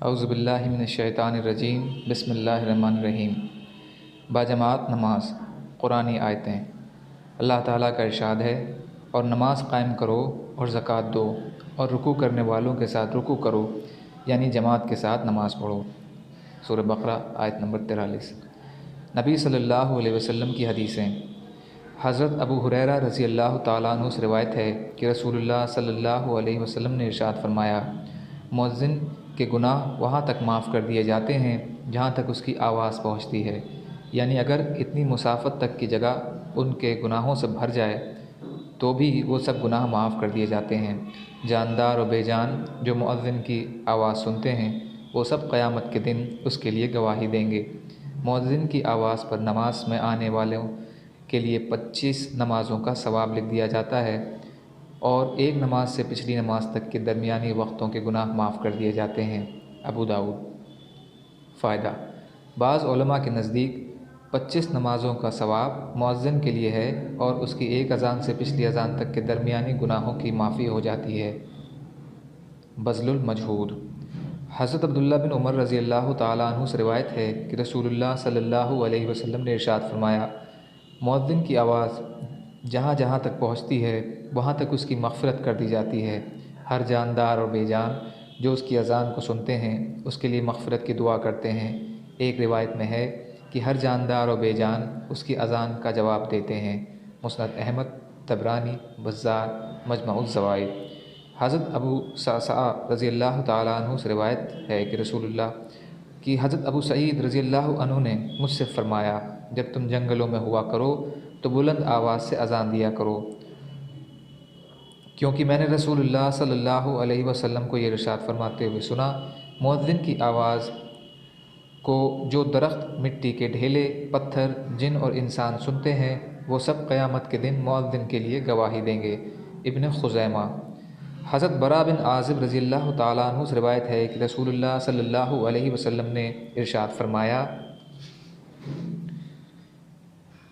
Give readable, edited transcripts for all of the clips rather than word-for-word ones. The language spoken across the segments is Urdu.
اعوذ باللہ من الشیطان الرجیم بسم اللہ الرحمن الرحیم۔ باجماعت نماز قرآنی آیتیں۔ اللہ تعالیٰ کا ارشاد ہے، اور نماز قائم کرو اور زکوٰۃ دو اور رکوع کرنے والوں کے ساتھ رکوع کرو، یعنی جماعت کے ساتھ نماز پڑھو۔ سورہ بقرہ آیت نمبر 43۔ نبی صلی اللہ علیہ وسلم کی حدیثیں۔ حضرت ابو ہریرہ رضی اللہ تعالیٰ عنہ سے روایت ہے کہ رسول اللہ صلی اللہ علیہ وسلم نے ارشاد فرمایا، مؤذن کے گناہ وہاں تک معاف کر دیے جاتے ہیں جہاں تک اس کی آواز پہنچتی ہے، یعنی اگر اتنی مسافت تک کی جگہ ان کے گناہوں سے بھر جائے تو بھی وہ سب گناہ معاف کر دیے جاتے ہیں۔ جاندار و بے جان جو مؤذن کی آواز سنتے ہیں وہ سب قیامت کے دن اس کے لیے گواہی دیں گے۔ مؤذن کی آواز پر نماز میں آنے والوں کے لیے 25 نمازوں کا ثواب لکھ دیا جاتا ہے، اور ایک نماز سے پچھلی نماز تک کے درمیانی وقتوں کے گناہ معاف کر دیے جاتے ہیں۔ ابو داؤد۔ فائدہ: بعض علماء کے نزدیک 25 نمازوں کا ثواب مؤذن کے لیے ہے اور اس کی ایک اذان سے پچھلی اذان تک کے درمیانی گناہوں کی معافی ہو جاتی ہے۔ بذل المجہود۔ حضرت عبداللہ بن عمر رضی اللہ تعالیٰ عنہ سے روایت ہے کہ رسول اللہ صلی اللہ علیہ وسلم نے ارشاد فرمایا، مؤذن کی آواز جہاں جہاں تک پہنچتی ہے وہاں تک اس کی مغفرت کر دی جاتی ہے۔ ہر جاندار اور بے جان جو اس کی اذان کو سنتے ہیں اس کے لیے مغفرت کی دعا کرتے ہیں۔ ایک روایت میں ہے کہ ہر جاندار اور بے جان اس کی اذان کا جواب دیتے ہیں۔ مسند احمد، طبرانی، بزار، مجمع الزوائد۔ حضرت ابو صعصعہ رضی اللہ تعالیٰ عنہ سے روایت ہے کہ رسول اللہ کی حضرت ابو سعید رضی اللہ عنہ نے مجھ سے فرمایا، جب تم جنگلوں میں ہوا کرو تو بلند آواز سے اذان دیا کرو، کیونکہ میں نے رسول اللہ صلی اللہ علیہ وسلم کو یہ ارشاد فرماتے ہوئے سنا، مؤذن کی آواز کو جو درخت، مٹی کے ڈھیلے، پتھر، جن اور انسان سنتے ہیں وہ سب قیامت کے دن مؤذن کے لیے گواہی دیں گے۔ ابن خزیمہ۔ حضرت برا بن عازب رضی اللہ تعالیٰ عنہ سے روایت ہے کہ رسول اللہ صلی اللہ علیہ وسلم نے ارشاد فرمایا،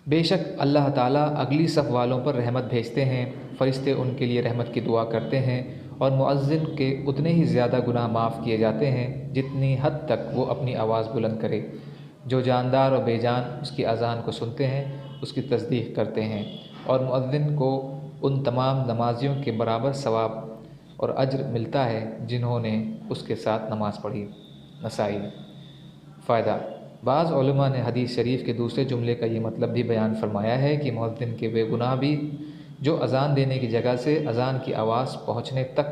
بے شک اللہ تعالیٰ اگلی صف والوں پر رحمت بھیجتے ہیں، فرشتے ان کے لیے رحمت کی دعا کرتے ہیں، اور مؤذن کے اتنے ہی زیادہ گناہ معاف کیے جاتے ہیں جتنی حد تک وہ اپنی آواز بلند کرے۔ جو جاندار اور بے جان اس کی اذان کو سنتے ہیں اس کی تصدیق کرتے ہیں، اور مؤذن کو ان تمام نمازیوں کے برابر ثواب اور اجر ملتا ہے جنہوں نے اس کے ساتھ نماز پڑھی۔ نسائی۔ فائدہ: بعض علماء نے حدیث شریف کے دوسرے جملے کا یہ مطلب بھی بیان فرمایا ہے کہ مؤذن کے وہ گناہ بھی جو اذان دینے کی جگہ سے اذان کی آواز پہنچنے تک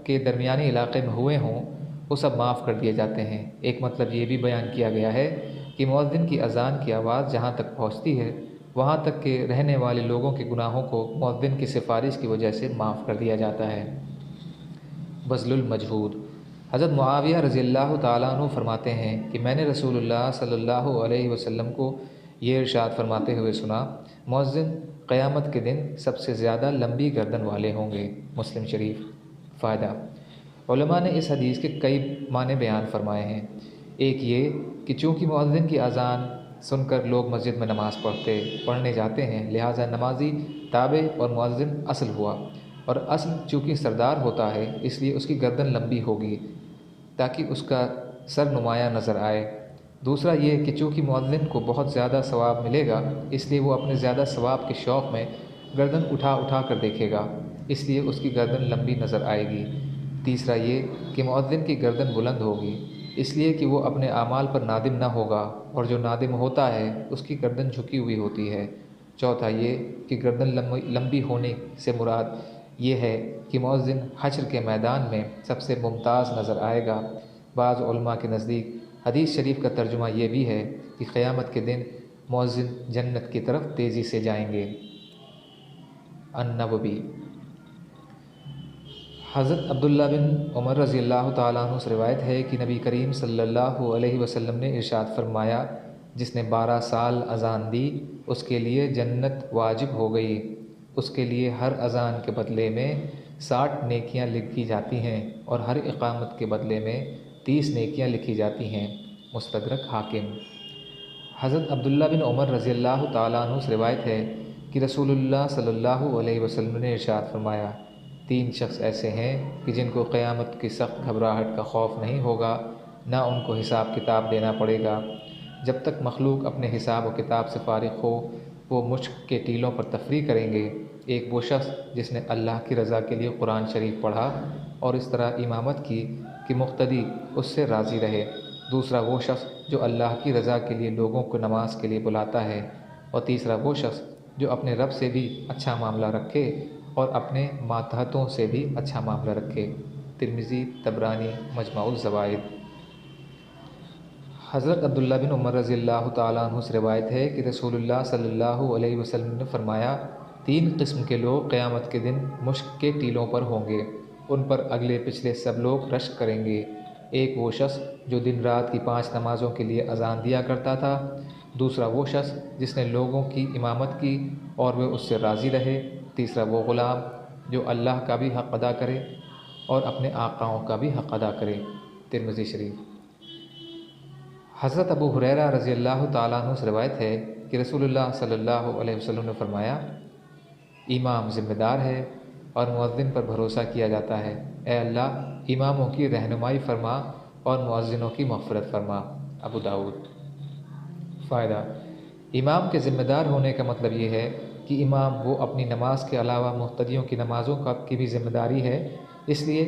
کے درمیانی علاقے میں ہوئے ہوں وہ سب معاف کر دیے جاتے ہیں۔ ایک مطلب یہ بھی بیان کیا گیا ہے کہ مؤذن کی اذان کی آواز جہاں تک پہنچتی ہے وہاں تک کے رہنے والے لوگوں کے گناہوں کو مؤذن کی سفارش کی وجہ سے معاف کر دیا جاتا ہے۔ بذل المجہود۔ حضرت معاویہ رضی اللہ تعالیٰ عنہ فرماتے ہیں کہ میں نے رسول اللہ صلی اللہ علیہ وسلم کو یہ ارشاد فرماتے ہوئے سنا، مؤذن قیامت کے دن سب سے زیادہ لمبی گردن والے ہوں گے۔ مسلم شریف۔ فائدہ: علماء نے اس حدیث کے کئی معنی بیان فرمائے ہیں۔ ایک یہ کہ چونکہ مؤذن کی اذان سن کر لوگ مسجد میں نماز پڑھنے جاتے ہیں، لہٰذا نمازی تابع اور مؤذن اصل ہوا، اور اصل چونکہ سردار ہوتا ہے اس لیے اس کی گردن لمبی ہوگی تاکہ اس کا سر نمایاں نظر آئے۔ دوسرا یہ کہ چونکہ مؤذن کو بہت زیادہ ثواب ملے گا اس لیے وہ اپنے زیادہ ثواب کے شوق میں گردن اٹھا کر دیکھے گا، اس لیے اس کی گردن لمبی نظر آئے گی۔ تیسرا یہ کہ مؤذن کی گردن بلند ہوگی اس لیے کہ وہ اپنے اعمال پر نادم نہ ہوگا، اور جو نادم ہوتا ہے اس کی گردن جھکی ہوئی ہوتی ہے۔ چوتھا یہ کہ گردن لمبی ہونے سے مراد یہ ہے کہ مؤذن حشر کے میدان میں سب سے ممتاز نظر آئے گا۔ بعض علماء کے نزدیک حدیث شریف کا ترجمہ یہ بھی ہے کہ قیامت کے دن مؤذن جنت کی طرف تیزی سے جائیں گے۔ النووی۔ حضرت عبداللہ بن عمر رضی اللہ تعالیٰ عنہ سے روایت ہے کہ نبی کریم صلی اللہ علیہ وسلم نے ارشاد فرمایا، جس نے 12 سال اذان دی اس کے لیے جنت واجب ہو گئی، اس کے لیے ہر اذان کے بدلے میں 60 نیکیاں لکھی جاتی ہیں اور ہر اقامت کے بدلے میں 30 نیکیاں لکھی جاتی ہیں۔ مستدرک حاکم۔ حضرت عبداللہ بن عمر رضی اللہ تعالیٰ عنہ سے روایت ہے کہ رسول اللہ صلی اللہ علیہ وسلم نے ارشاد فرمایا، 3 شخص ایسے ہیں کہ جن کو قیامت کی سخت گھبراہٹ کا خوف نہیں ہوگا، نہ ان کو حساب کتاب دینا پڑے گا۔ جب تک مخلوق اپنے حساب و کتاب سے فارغ ہو وہ مشق کے ٹیلوں پر تفریح کریں گے۔ ایک وہ شخص جس نے اللہ کی رضا کے لیے قرآن شریف پڑھا اور اس طرح امامت کی کہ مقتدی اس سے راضی رہے۔ دوسرا وہ شخص جو اللہ کی رضا کے لیے لوگوں کو نماز کے لیے بلاتا ہے۔ اور تیسرا وہ شخص جو اپنے رب سے بھی اچھا معاملہ رکھے اور اپنے ماتحتوں سے بھی اچھا معاملہ رکھے۔ ترمذی، طبرانی، مجمع الزوائد۔ حضرت عبداللہ بن عمر رضی اللہ تعالیٰ عنہ سے روایت ہے کہ رسول اللہ صلی اللہ علیہ وسلم نے فرمایا، 3 قسم کے لوگ قیامت کے دن مشق کے ٹیلوں پر ہوں گے، ان پر اگلے پچھلے سب لوگ رشک کریں گے۔ ایک وہ شخص جو دن رات کی 5 نمازوں کے لیے اذان دیا کرتا تھا۔ دوسرا وہ شخص جس نے لوگوں کی امامت کی اور وہ اس سے راضی رہے۔ تیسرا وہ غلام جو اللہ کا بھی حق ادا کرے اور اپنے آقاؤں کا بھی حق ادا کرے۔ ترمذی شریف۔ حضرت ابو ہریرہ رضی اللہ تعالیٰ عنہ سے روایت ہے کہ رسول اللہ صلی اللہ علیہ وسلم نے فرمایا، امام ذمہ دار ہے اور مؤذن پر بھروسہ کیا جاتا ہے۔ اے اللہ، اماموں کی رہنمائی فرما اور مؤذنوں کی مغفرت فرما۔ ابو داؤد۔ فائدہ: امام کے ذمہ دار ہونے کا مطلب یہ ہے کہ امام وہ اپنی نماز کے علاوہ مقتدیوں کی نمازوں کی بھی ذمہ داری ہے، اس لیے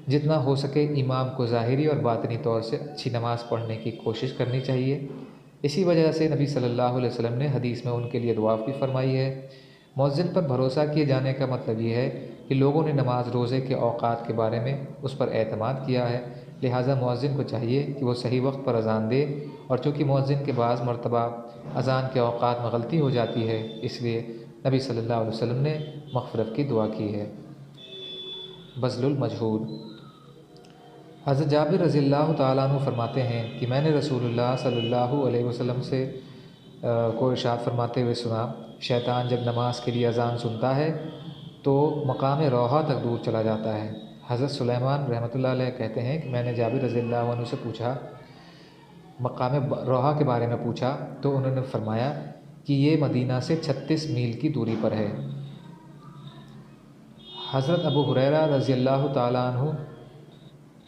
جتنا ہو سکے امام کو ظاہری اور باطنی طور سے اچھی نماز پڑھنے کی کوشش کرنی چاہیے۔ اسی وجہ سے نبی صلی اللہ علیہ وسلم نے حدیث میں ان کے لیے دعا بھی فرمائی ہے۔ مؤذن پر بھروسہ کیے جانے کا مطلب یہ ہے کہ لوگوں نے نماز روزے کے اوقات کے بارے میں اس پر اعتماد کیا ہے، لہٰذا مؤذن کو چاہیے کہ وہ صحیح وقت پر اذان دے، اور چونکہ مؤذن کے بعض مرتبہ اذان کے اوقات میں غلطی ہو جاتی ہے، اس لیے نبی صلی اللہ علیہ وسلم نے مغفرت کی دعا کی ہے۔ بذل المجہود۔ حضرت جابر رضی اللہ تعالیٰ عنہ فرماتے ہیں کہ میں نے رسول اللہ صلی اللہ علیہ وسلم سے کو ارشاد فرماتے ہوئے سنا، شیطان جب نماز کے لیے اذان سنتا ہے تو مقام روحہ تک دور چلا جاتا ہے۔ حضرت سلیمان رحمۃ اللہ علیہ کہتے ہیں کہ میں نے جابر رضی اللہ عنہ سے پوچھا، مقام روحہ کے بارے میں پوچھا، تو انہوں نے فرمایا کہ یہ مدینہ سے 36 میل کی دوری پر ہے۔ حضرت ابو ہریرہ رضی اللہ تعالیٰ عنہ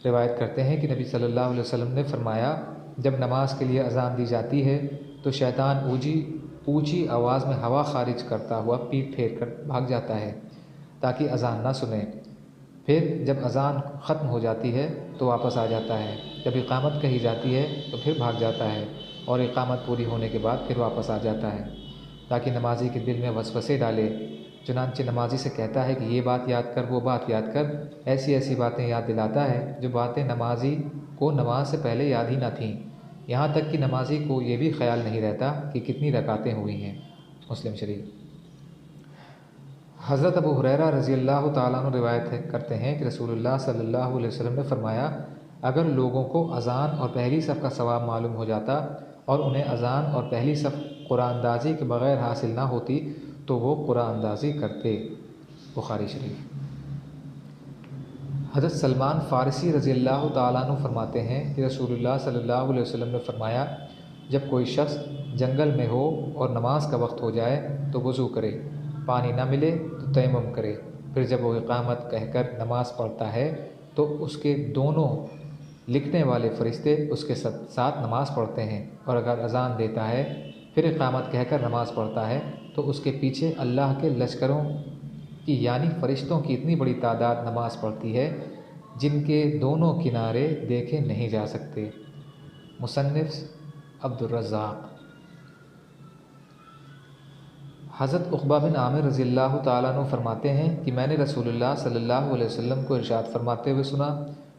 روایت کرتے ہیں کہ نبی صلی اللہ علیہ وسلم نے فرمایا، جب نماز کے لیے اذان دی جاتی ہے تو شیطان اونچی آواز میں ہوا خارج کرتا ہوا پیٹ پھیر کر بھاگ جاتا ہے تاکہ اذان نہ سنے۔ پھر جب اذان ختم ہو جاتی ہے تو واپس آ جاتا ہے، جب اقامت کہی جاتی ہے تو پھر بھاگ جاتا ہے، اور اقامت پوری ہونے کے بعد پھر واپس آ جاتا ہے تاکہ نمازی کے دل میں وسوسے ڈالے۔ چنانچہ نمازی سے کہتا ہے کہ یہ بات یاد کر، وہ بات یاد کر، ایسی ایسی باتیں یاد دلاتا ہے جو باتیں نمازی کو نماز سے پہلے یاد ہی نہ تھیں، یہاں تک کہ نمازی کو یہ بھی خیال نہیں رہتا کہ کتنی رکعتیں ہوئی ہیں۔ مسلم شریف۔ حضرت ابو ہریرہ رضی اللہ تعالیٰ عنہ روایت کرتے ہیں کہ رسول اللہ صلی اللہ علیہ وسلم نے فرمایا، اگر لوگوں کو اذان اور پہلی صف کا ثواب معلوم ہو جاتا اور انہیں اذان اور پہلی صف قرآن اندازی کے بغیر حاصل نہ ہوتی تو وہ قرآن اندازی کرتے۔ بخاری شریف۔ حضرت سلمان فارسی رضی اللہ تعالیٰ عنہ فرماتے ہیں کہ رسول اللہ صلی اللہ علیہ وسلم نے فرمایا، جب کوئی شخص جنگل میں ہو اور نماز کا وقت ہو جائے تو وضو کرے، پانی نہ ملے تو تیمم کرے، پھر جب وہ اقامت کہہ کر نماز پڑھتا ہے تو اس کے دونوں لکھنے والے فرشتے اس کے ساتھ نماز پڑھتے ہیں، اور اگر اذان دیتا ہے پھر اقامت کہہ کر نماز پڑھتا ہے تو اس کے پیچھے اللہ کے لشکروں کی یعنی فرشتوں کی اتنی بڑی تعداد نماز پڑھتی ہے جن کے دونوں کنارے دیکھے نہیں جا سکتے۔ مصنف عبد الرزاق۔ حضرت عقبہ بن عامر رضی اللہ تعالیٰ عنہ فرماتے ہیں کہ میں نے رسول اللہ صلی اللہ علیہ وسلم کو ارشاد فرماتے ہوئے سنا،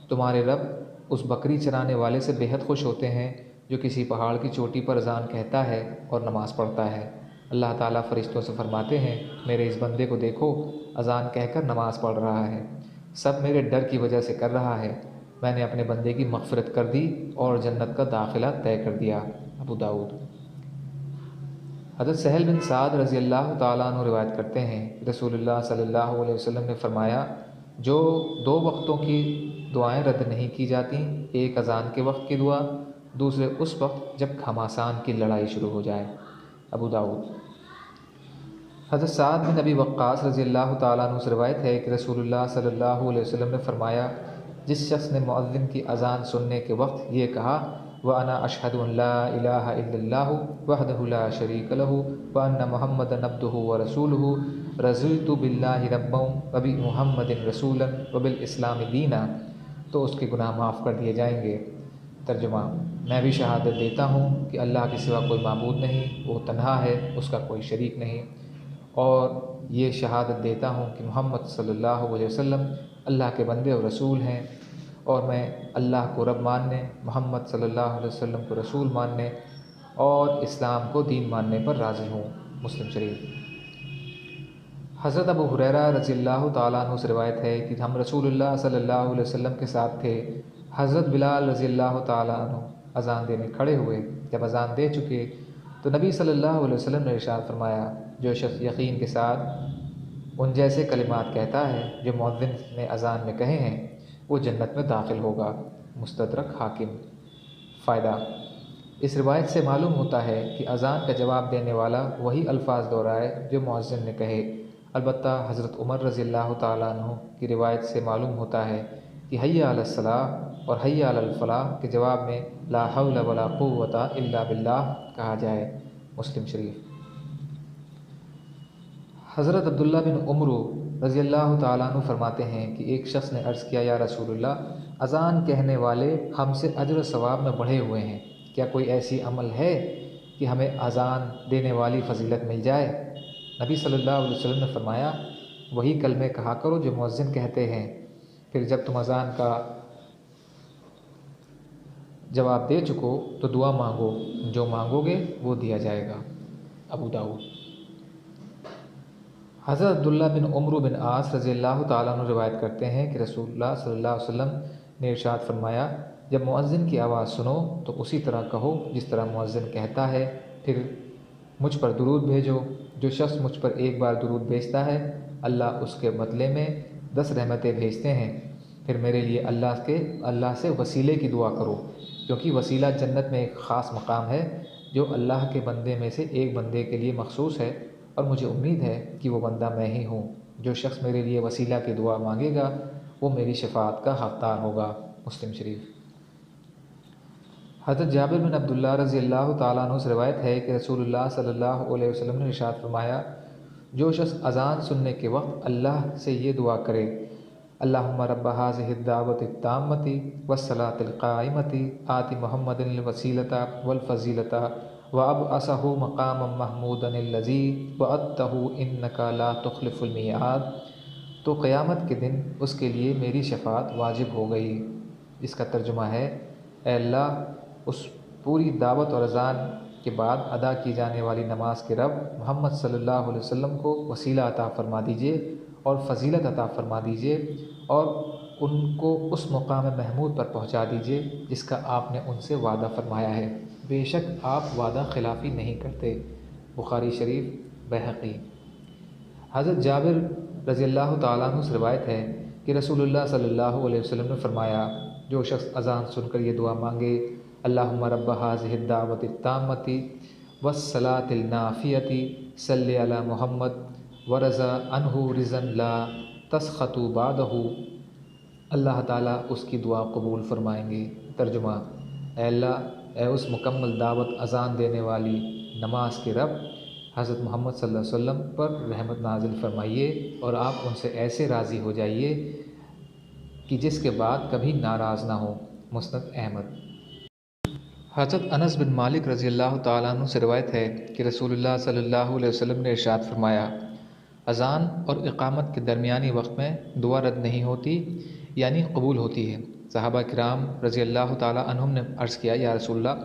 تمہارے رب اس بکری چرانے والے سے بے حد خوش ہوتے ہیں جو کسی پہاڑ کی چوٹی پر اذان کہتا ہے اور نماز پڑھتا ہے۔ اللہ تعالیٰ فرشتوں سے فرماتے ہیں، میرے اس بندے کو دیکھو، اذان کہہ کر نماز پڑھ رہا ہے، سب میرے ڈر کی وجہ سے کر رہا ہے، میں نے اپنے بندے کی مغفرت کر دی اور جنت کا داخلہ طے کر دیا۔ ابو داؤد۔ حضرت سہل بن سعد رضی اللہ تعالیٰ عنہ روایت کرتے ہیں، رسول اللہ صلی اللہ علیہ وسلم نے فرمایا، جو 2 وقتوں کی دعائیں رد نہیں کی جاتی، ایک اذان کے وقت کی دعا، دوسرے اس وقت جب گھماسان کی لڑائی شروع ہو جائے۔ ابو داؤد۔ حضرت سعد بن ابی وقاص رضی اللہ تعالیٰ عنہ سے روایت ہے کہ رسول اللہ صلی اللہ علیہ وسلم نے فرمایا، جس شخص نے مؤذن کی اذان سننے کے وقت یہ کہا وَأَنَا أَشْهَدُ أَن لَا إِلَٰهَ إِلَّا اللَّهُ وَحْدَهُ لَا شَرِيكَ لَهُ وَأَنَّ مُحَمَّدًا عَبْدُهُ وَرَسُولُهُ رَضِيتُ بِاللَّهِ رَبًّا وَبِمُحَمَّدٍ رَسُولًا وَبِالْإِسْلَامِ دِينًا، تو اس کے گناہ معاف کر دیے جائیں گے۔ ترجمہ: میں بھی شہادت دیتا ہوں کہ اللہ کے سوا کوئی معبود نہیں، وہ تنہا ہے، اس کا کوئی شریک نہیں، اور یہ شہادت دیتا ہوں کہ محمد صلی اللہ علیہ وسلم اللہ کے بندے اور رسول ہیں، اور میں اللہ کو رب ماننے، محمد صلی اللہ علیہ وسلم کو رسول ماننے اور اسلام کو دین ماننے پر راضی ہوں۔ مسلم شریف۔ حضرت ابو ہریرہ رضی اللہ تعالیٰ عنہ سے روایت ہے کہ ہم رسول اللہ صلی اللہ علیہ وسلم کے ساتھ تھے۔ حضرت بلال رضی اللہ تعالیٰ عنہ اذان دینے کھڑے ہوئے۔ جب اذان دے چکے تو نبی صلی اللہ علیہ وسلم نے ارشاد فرمایا، جو شخص یقین کے ساتھ ان جیسے کلمات کہتا ہے جو مؤذن نے اذان میں کہے ہیں، وہ جنت میں داخل ہوگا۔ مستدرک حاکم۔ فائدہ: اس روایت سے معلوم ہوتا ہے کہ اذان کا جواب دینے والا وہی الفاظ دہرائے جو مؤذن نے کہے۔ البتہ حضرت عمر رضی اللہ تعالیٰ عنہ کی روایت سے معلوم ہوتا ہے کہ حی علی الصلاۃ اور حی علی الفلاح کے جواب میں لا حول ولا قوۃ الا باللہ کہا جائے۔ مسلم شریف۔ حضرت عبداللہ بن عمرو رضی اللہ تعالیٰ عنہ فرماتے ہیں کہ ایک شخص نے عرض کیا، یا رسول اللہ، اذان کہنے والے ہم سے اجر و ثواب میں بڑھے ہوئے ہیں، کیا کوئی ایسی عمل ہے کہ ہمیں اذان دینے والی فضیلت مل جائے؟ نبی صلی اللہ علیہ وسلم نے فرمایا، وہی کلمے کہا کرو جو مؤذن کہتے ہیں، پھر جب تم اذان کا جواب دے چکو تو دعا مانگو، جو مانگو گے وہ دیا جائے گا۔ ابو داؤد۔ حضرت عبداللہ بن عمرو بن عاص رضی اللہ تعالیٰ عنہ روایت کرتے ہیں کہ رسول اللہ صلی اللہ علیہ وسلم نے ارشاد فرمایا، جب مؤذن کی آواز سنو تو اسی طرح کہو جس طرح مؤذن کہتا ہے، پھر مجھ پر درود بھیجو۔ جو شخص مجھ پر ایک بار درود بھیجتا ہے، اللہ اس کے بدلے میں 10 رحمتیں بھیجتے ہیں۔ پھر میرے لیے اللہ سے وسیلے کی دعا کرو، کیونکہ وسیلہ جنت میں ایک خاص مقام ہے جو اللہ کے بندے میں سے ایک بندے کے لیے مخصوص ہے، اور مجھے امید ہے کہ وہ بندہ میں ہی ہوں۔ جو شخص میرے لیے وسیلہ کی دعا مانگے گا وہ میری شفاعت کا حقدار ہوگا۔ مسلم شریف۔ حضرت جابر بن عبداللہ رضی اللہ تعالیٰ عنہ سے روایت ہے کہ رسول اللہ صلی اللہ علیہ وسلم نے ارشاد فرمایا، جو شخص اذان سننے کے وقت اللہ سے یہ دعا کرے، اللہم رب ھذہ الدعوۃ التامۃ والصلاۃ القائمۃ آت محمد الوسیلۃ والفضیلۃ وابعثہ مقاما محمودا الذی وعدتہ انک لا تخلف المیعاد، تو قیامت کے دن اس کے لیے میری شفاعت واجب ہو گئی۔ اس کا ترجمہ ہے، اے اللہ، اس پوری دعوت اور اذان کے بعد ادا کی جانے والی نماز کے رب محمد صلی اللہ علیہ وسلم کو وسیلہ عطا فرما دیجیے اور فضیلت عطا فرما دیجیے، اور ان کو اس مقام محمود پر پہنچا دیجیے جس کا آپ نے ان سے وعدہ فرمایا ہے، بے شک آپ وعدہ خلافی نہیں کرتے۔ بخاری شریف، بیہقی۔ حضرت جابر رضی اللہ تعالیٰ عنہ سے روایت ہے کہ رسول اللہ صلی اللہ علیہ وسلم نے فرمایا، جو شخص اذان سن کر یہ دعا مانگے، اللہم رب ھذہ الدعوۃ التامۃ والصلاۃ النافیۃ صلی علی محمد ورضا عنہ رضا لا تسخط بعدہ، اللہ تعالیٰ اس کی دعا قبول فرمائیں گے۔ ترجمہ: اے اللہ، اے اس مکمل دعوت اذان دینے والی نماز کے رب، حضرت محمد صلی اللہ علیہ وسلم پر رحمت نازل فرمائیے اور آپ ان سے ایسے راضی ہو جائیے کہ جس کے بعد کبھی ناراض نہ ہوں۔ مسند احمد۔ حضرت انس بن مالک رضی اللہ تعالیٰ عنہ سے روایت ہے کہ رسول اللہ صلی اللہ علیہ وسلم نے ارشاد فرمایا، اذان اور اقامت کے درمیانی وقت میں دعا رد نہیں ہوتی، یعنی قبول ہوتی ہے۔ صحابہ کرام رضی اللہ تعالیٰ عنہم نے عرض کیا، یا رسول اللہ،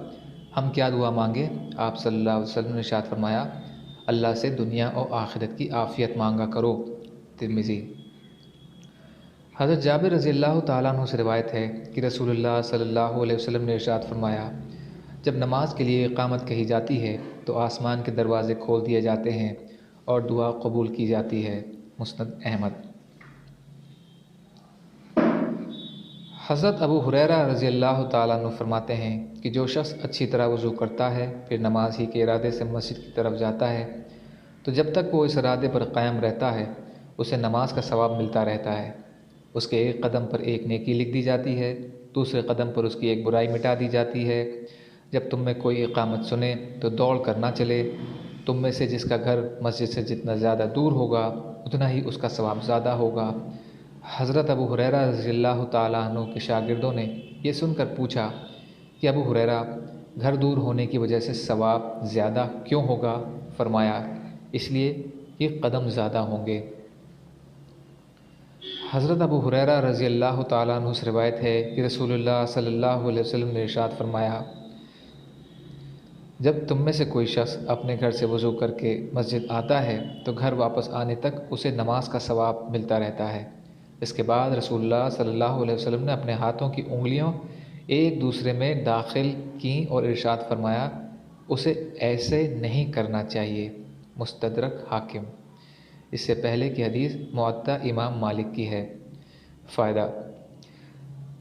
ہم کیا دعا مانگیں؟ آپ صلی اللہ علیہ وسلم نے ارشاد فرمایا، اللہ سے دنیا اور آخرت کی عافیت مانگا کرو۔ ترمذی۔ حضرت جابر رضی اللہ تعالیٰ عنہ سے روایت ہے کہ رسول اللہ صلی اللہ علیہ وسلم نے ارشاد فرمایا، جب نماز کے لیے اقامت کہی جاتی ہے تو آسمان کے دروازے کھول دیے جاتے ہیں اور دعا قبول کی جاتی ہے۔ مسند احمد۔ حضرت ابو ہریرہ رضی اللہ تعالیٰ عنہ فرماتے ہیں کہ جو شخص اچھی طرح وضو کرتا ہے، پھر نماز ہی کے ارادے سے مسجد کی طرف جاتا ہے، تو جب تک وہ اس ارادے پر قائم رہتا ہے اسے نماز کا ثواب ملتا رہتا ہے۔ اس کے ایک قدم پر ایک نیکی لکھ دی جاتی ہے، دوسرے قدم پر اس کی ایک برائی مٹا دی جاتی ہے۔ جب تم میں کوئی اقامت سنے تو دوڑ کر نہ چلے۔ تم میں سے جس کا گھر مسجد سے جتنا زیادہ دور ہوگا اتنا ہی اس کا ثواب زیادہ ہوگا۔ حضرت ابو ہریرہ رضی اللہ تعالیٰ عنہ کے شاگردوں نے یہ سن کر پوچھا کہ ابو ہریرہ، گھر دور ہونے کی وجہ سے ثواب زیادہ کیوں ہوگا؟ فرمایا، اس لیے کہ قدم زیادہ ہوں گے۔ حضرت ابو ہریرہ رضی اللہ تعالیٰ عنہ سے روایت ہے کہ رسول اللہ صلی اللہ علیہ وسلم نے ارشاد فرمایا، جب تم میں سے کوئی شخص اپنے گھر سے وضو کر کے مسجد آتا ہے تو گھر واپس آنے تک اسے نماز کا ثواب ملتا رہتا ہے۔ اس کے بعد رسول اللہ صلی اللہ علیہ وسلم نے اپنے ہاتھوں کی انگلیوں ایک دوسرے میں داخل کیں اور ارشاد فرمایا، اسے ایسے نہیں کرنا چاہیے۔ مستدرک حاکم۔ اس سے پہلے کی حدیث موطا امام مالک کی ہے۔ فائدہ: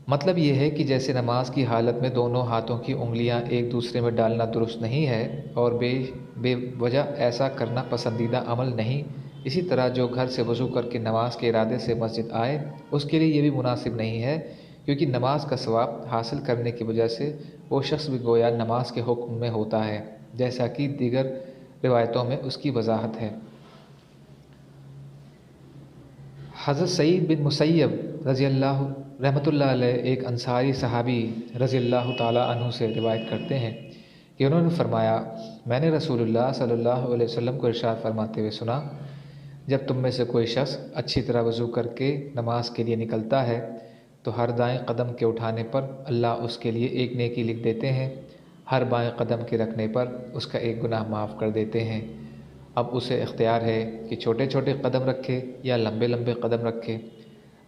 مطلب یہ ہے کہ جیسے نماز کی حالت میں دونوں ہاتھوں کی انگلیاں ایک دوسرے میں ڈالنا درست نہیں ہے اور بے وجہ ایسا کرنا پسندیدہ عمل نہیں، اسی طرح جو گھر سے وضو کر کے نماز کے ارادے سے مسجد آئے اس کے لیے یہ بھی مناسب نہیں ہے، کیونکہ نماز کا ثواب حاصل کرنے کی وجہ سے وہ شخص بھی گویا نماز کے حکم میں ہوتا ہے، جیسا کہ دیگر روایتوں میں اس کی وضاحت ہے۔ حضرت سعید بن مسیب رضی اللہ رحمۃ اللہ علیہ ایک انصاری صحابی رضی اللہ تعالیٰ عنہ سے روایت کرتے ہیں کہ انہوں نے فرمایا، میں نے رسول اللہ صلی اللہ علیہ وسلم کو ارشاد فرماتے ہوئے سنا، جب تم میں سے کوئی شخص اچھی طرح وضو کر کے نماز کے لیے نکلتا ہے تو ہر دائیں قدم کے اٹھانے پر اللہ اس کے لیے ایک نیکی لکھ دیتے ہیں، ہر بائیں قدم کے رکھنے پر اس کا ایک گناہ معاف کر دیتے ہیں۔ اب اسے اختیار ہے کہ چھوٹے چھوٹے قدم رکھے یا لمبے لمبے قدم رکھے۔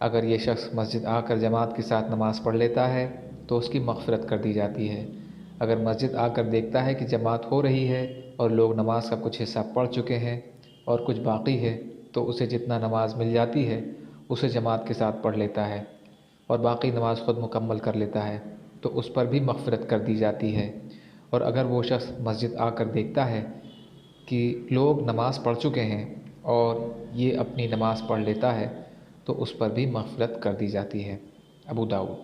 اگر یہ شخص مسجد آ کر جماعت کے ساتھ نماز پڑھ لیتا ہے تو اس کی مغفرت کر دی جاتی ہے۔ اگر مسجد آ کر دیکھتا ہے کہ جماعت ہو رہی ہے اور لوگ نماز کا کچھ حصہ پڑھ چکے ہیں اور کچھ باقی ہے تو اسے جتنا نماز مل جاتی ہے اسے جماعت کے ساتھ پڑھ لیتا ہے اور باقی نماز خود مکمل کر لیتا ہے تو اس پر بھی مغفرت کر دی جاتی ہے۔ اور اگر وہ شخص مسجد آ کر دیکھتا ہے کہ لوگ نماز پڑھ چکے ہیں اور یہ اپنی نماز پڑھ لیتا ہے تو اس پر بھی مغفرت کر دی جاتی ہے۔ ابو داؤد۔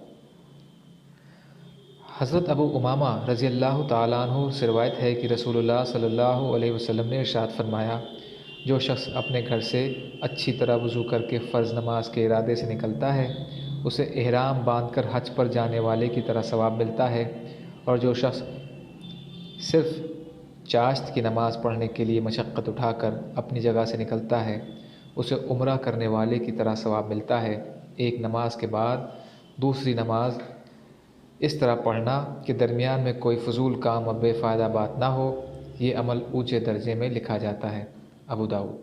حضرت ابو امامہ رضی اللہ تعالیٰ عنہ سے روایت ہے کہ رسول اللہ صلی اللہ علیہ وسلم نے ارشاد فرمایا، جو شخص اپنے گھر سے اچھی طرح وضو کر کے فرض نماز کے ارادے سے نکلتا ہے اسے احرام باندھ کر حج پر جانے والے کی طرح ثواب ملتا ہے، اور جو شخص صرف چاشت کی نماز پڑھنے کے لیے مشقت اٹھا کر اپنی جگہ سے نکلتا ہے اسے عمرہ کرنے والے کی طرح ثواب ملتا ہے۔ ایک نماز کے بعد دوسری نماز اس طرح پڑھنا کہ درمیان میں کوئی فضول کام اور بے فائدہ بات نہ ہو، یہ عمل اونچے درجے میں لکھا جاتا ہے۔ ابو داؤد۔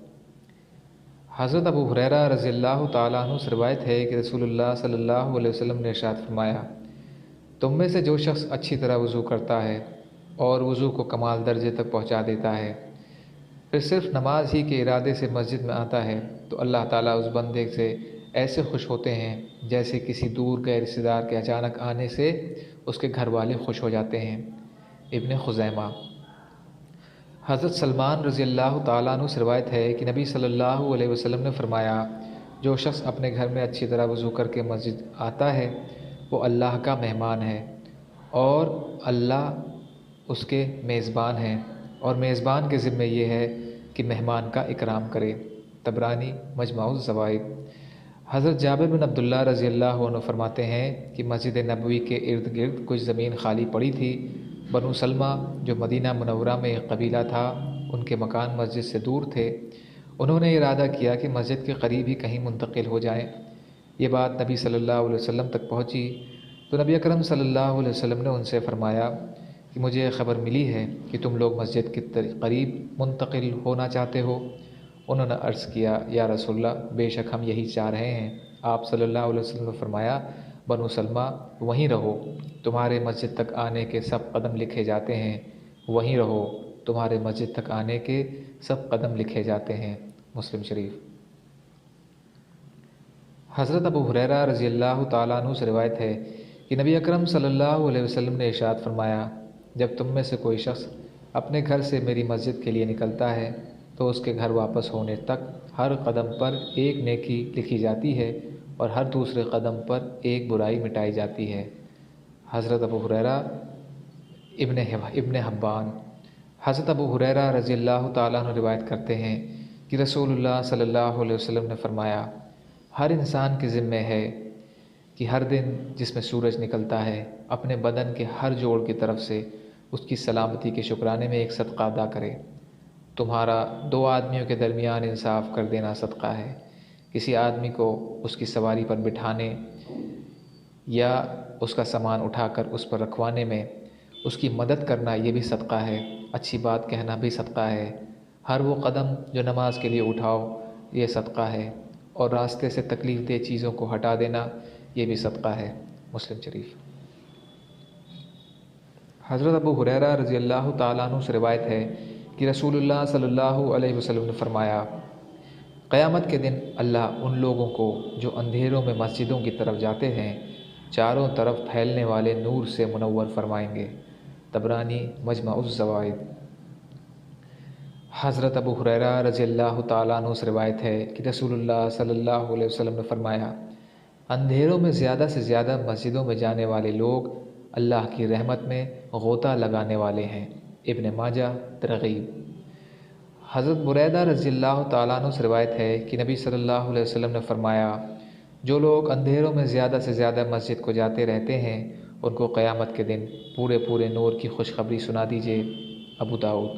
حضرت ابو ہریرہ رضی اللہ تعالیٰ عنہ سے روایت ہے کہ رسول اللہ صلی اللہ علیہ وسلم نے ارشاد فرمایا، تم میں سے جو شخص اچھی طرح وضو کرتا ہے اور وضو کو کمال درجے تک پہنچا دیتا ہے پھر صرف نماز ہی کے ارادے سے مسجد میں آتا ہے تو اللہ تعالیٰ اس بندے سے ایسے خوش ہوتے ہیں جیسے کسی دور گئے رشتہ دار کے اچانک آنے سے اس کے گھر والے خوش ہو جاتے ہیں۔ ابن خزیمہ۔ حضرت سلمان رضی اللہ تعالیٰ عنہ سے روایت ہے کہ نبی صلی اللہ علیہ وسلم نے فرمایا، جو شخص اپنے گھر میں اچھی طرح وضو کر کے مسجد آتا ہے وہ اللہ کا مہمان ہے اور اللہ اس کے میزبان ہیں، اور میزبان کے ذمہ یہ ہے کہ مہمان کا اکرام کرے۔ طبرانی مجمع الزوائد۔ حضرت جابر بن عبداللہ رضی اللہ عنہ فرماتے ہیں کہ مسجد نبوی کے ارد گرد کچھ زمین خالی پڑی تھی۔ بنو سلمہ جو مدینہ منورہ میں ایک قبیلہ تھا، ان کے مکان مسجد سے دور تھے۔ انہوں نے ارادہ کیا کہ مسجد کے قریب ہی کہیں منتقل ہو جائیں۔ یہ بات نبی صلی اللہ علیہ وسلم تک پہنچی تو نبی اکرم صلی اللہ علیہ وسلم نے ان سے فرمایا کہ مجھے خبر ملی ہے کہ تم لوگ مسجد کے قریب منتقل ہونا چاہتے ہو۔ انہوں نے عرض کیا، یا رسول اللہ، بے شک ہم یہی چاہ رہے ہیں۔ آپ صلی اللہ علیہ وسلم نے فرمایا، بنو سلمہ وہیں رہو، تمہارے مسجد تک آنے کے سب قدم لکھے جاتے ہیں، وہیں رہو، تمہارے مسجد تک آنے کے سب قدم لکھے جاتے ہیں۔ مسلم شریف۔ حضرت ابو ہریرہ رضی اللہ تعالیٰ عنہ سے روایت ہے کہ نبی اکرم صلی اللہ علیہ وسلم نے ارشاد فرمایا، جب تم میں سے کوئی شخص اپنے گھر سے میری مسجد کے لیے نکلتا ہے تو اس کے گھر واپس ہونے تک ہر قدم پر ایک نیکی لکھی جاتی ہے اور ہر دوسرے قدم پر ایک برائی مٹائی جاتی ہے۔ حضرت ابو ہریرہ ابن حبان۔ حضرت ابو ہریرہ رضی اللہ تعالیٰ عنہ روایت کرتے ہیں کہ رسول اللہ صلی اللہ علیہ وسلم نے فرمایا، ہر انسان کے ذمے ہے کہ ہر دن جس میں سورج نکلتا ہے اپنے بدن کے ہر جوڑ کی طرف سے اس کی سلامتی کے شکرانے میں ایک صدقہ ادا کرے۔ تمہارا دو آدمیوں کے درمیان انصاف کر دینا صدقہ ہے۔ کسی آدمی کو اس کی سواری پر بٹھانے یا اس کا سامان اٹھا کر اس پر رکھوانے میں اس کی مدد کرنا یہ بھی صدقہ ہے۔ اچھی بات کہنا بھی صدقہ ہے۔ ہر وہ قدم جو نماز کے لیے اٹھاؤ یہ صدقہ ہے، اور راستے سے تکلیف دہ چیزوں کو ہٹا دینا یہ بھی صدقہ ہے۔ مسلم شریف۔ حضرت ابو ہریرہ رضی اللہ تعالیٰ عنہ سے روایت ہے کہ رسول اللہ صلی اللہ علیہ وسلم نے فرمایا، قیامت کے دن اللہ ان لوگوں کو جو اندھیروں میں مسجدوں کی طرف جاتے ہیں چاروں طرف پھیلنے والے نور سے منور فرمائیں گے۔ طبرانی مجمع الزوائد۔ حضرت ابو ہریرہ رضی اللہ تعالیٰ عنہ سے روایت ہے کہ رسول اللہ صلی اللہ علیہ وسلم نے فرمایا، اندھیروں میں زیادہ سے زیادہ مسجدوں میں جانے والے لوگ اللہ کی رحمت میں غوطہ لگانے والے ہیں۔ ابن ماجہ ترغیب۔ حضرت بریدہ رضی اللہ تعالیٰ عنہ سے روایت ہے کہ نبی صلی اللہ علیہ وسلم نے فرمایا، جو لوگ اندھیروں میں زیادہ سے زیادہ مسجد کو جاتے رہتے ہیں ان کو قیامت کے دن پورے نور کی خوشخبری سنا دیجیے۔ ابو داؤد۔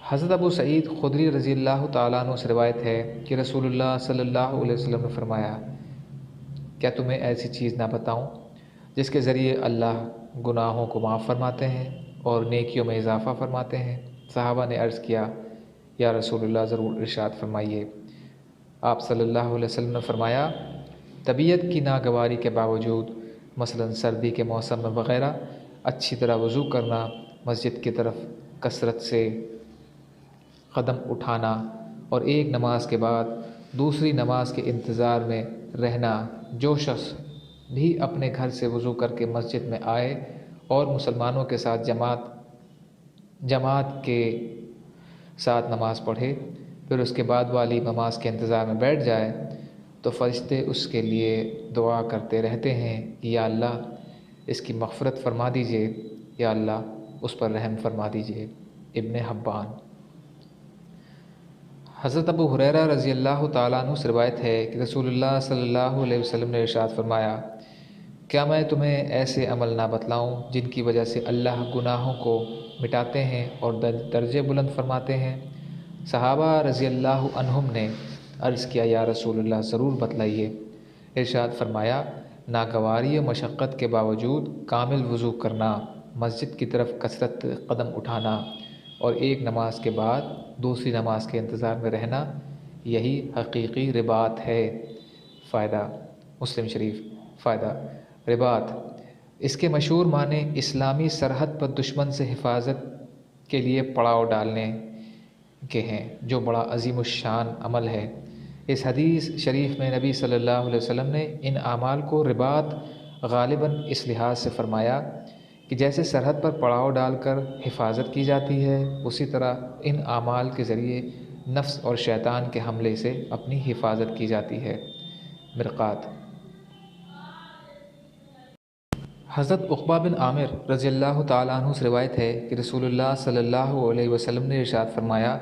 حضرت ابو سعید خدری رضی اللہ تعالیٰ عنہ سے روایت ہے کہ رسول اللہ صلی اللہ علیہ وسلم نے فرمایا، کیا تمہیں ایسی چیز نہ بتاؤں جس کے ذریعے اللہ گناہوں کو معاف فرماتے ہیں اور نیکیوں میں اضافہ فرماتے ہیں؟ صحابہ نے عرض کیا، یا رسول اللہ ضرور ارشاد فرمائیے۔ آپ صلی اللہ علیہ وسلم نے فرمایا، طبیعت کی ناگواری کے باوجود، مثلا سردی کے موسم میں وغیرہ، اچھی طرح وضو کرنا، مسجد کی طرف کثرت سے قدم اٹھانا اور ایک نماز کے بعد دوسری نماز کے انتظار میں رہنا۔ جو شخص بھی اپنے گھر سے وضو کر کے مسجد میں آئے اور مسلمانوں کے ساتھ جماعت کے ساتھ نماز پڑھے، پھر اس کے بعد والی نماز کے انتظار میں بیٹھ جائے تو فرشتے اس کے لیے دعا کرتے رہتے ہیں کہ یا اللہ اس کی مغفرت فرما دیجئے، یا اللہ اس پر رحم فرما دیجئے۔ ابن حبان۔ حضرت ابو ہریرہ رضی اللہ تعالیٰ عنہ سے روایت ہے کہ رسول اللہ صلی اللہ علیہ وسلم نے ارشاد فرمایا، کیا میں تمہیں ایسے عمل نہ بتلاؤں جن کی وجہ سے اللہ گناہوں کو مٹاتے ہیں اور درجے بلند فرماتے ہیں؟ صحابہ رضی اللہ عنہم نے عرض کیا، یا رسول اللہ ضرور بتلائیے۔ ارشاد فرمایا، ناگواری و مشقت کے باوجود کامل وضو کرنا، مسجد کی طرف کثرت قدم اٹھانا اور ایک نماز کے بعد دوسری نماز کے انتظار میں رہنا، یہی حقیقی رباط ہے۔ فائدہ۔ مسلم شریف۔ فائدہ۔ رباط، اس کے مشہور معنی اسلامی سرحد پر دشمن سے حفاظت کے لیے پڑاؤ ڈالنے کے ہیں، جو بڑا عظیم الشان عمل ہے۔ اس حدیث شریف میں نبی صلی اللہ علیہ وسلم نے ان اعمال کو رباط غالباً اس لحاظ سے فرمایا کہ جیسے سرحد پر پڑاؤ ڈال کر حفاظت کی جاتی ہے، اسی طرح ان اعمال کے ذریعے نفس اور شیطان کے حملے سے اپنی حفاظت کی جاتی ہے۔ مرقات۔ حضرت عقبہ بن عامر رضی اللہ تعالیٰ عنہ سے روایت ہے کہ رسول اللہ صلی اللہ علیہ وسلم نے ارشاد فرمایا،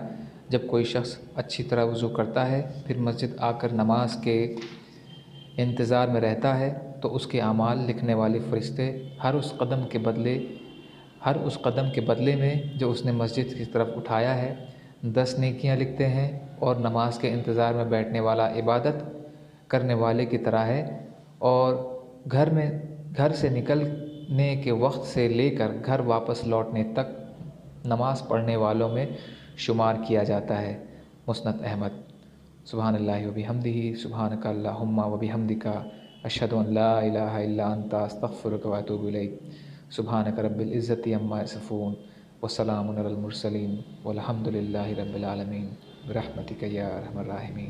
جب کوئی شخص اچھی طرح وضو کرتا ہے پھر مسجد آ کر نماز کے انتظار میں رہتا ہے تو اس کے اعمال لکھنے والے فرشتے ہر اس قدم کے بدلے میں جو اس نے مسجد کی طرف اٹھایا ہے 10 نیکیاں لکھتے ہیں، اور نماز کے انتظار میں بیٹھنے والا عبادت کرنے والے کی طرح ہے، اور گھر سے نکلنے کے وقت سے لے کر گھر واپس لوٹنے تک نماز پڑھنے والوں میں شمار کیا جاتا ہے۔ مسند احمد۔ سبحان اللہ و بحمدہ، سبحانک اللہم و بحمدک، اشہد ان لا الہ الا انت، استغفرک و اتوب الیک۔ سبحانک رب العزت عما یصفون وسلام علی المرسلین والحمد للہ رب العالمین برحمتک یا ارحم الراحمین۔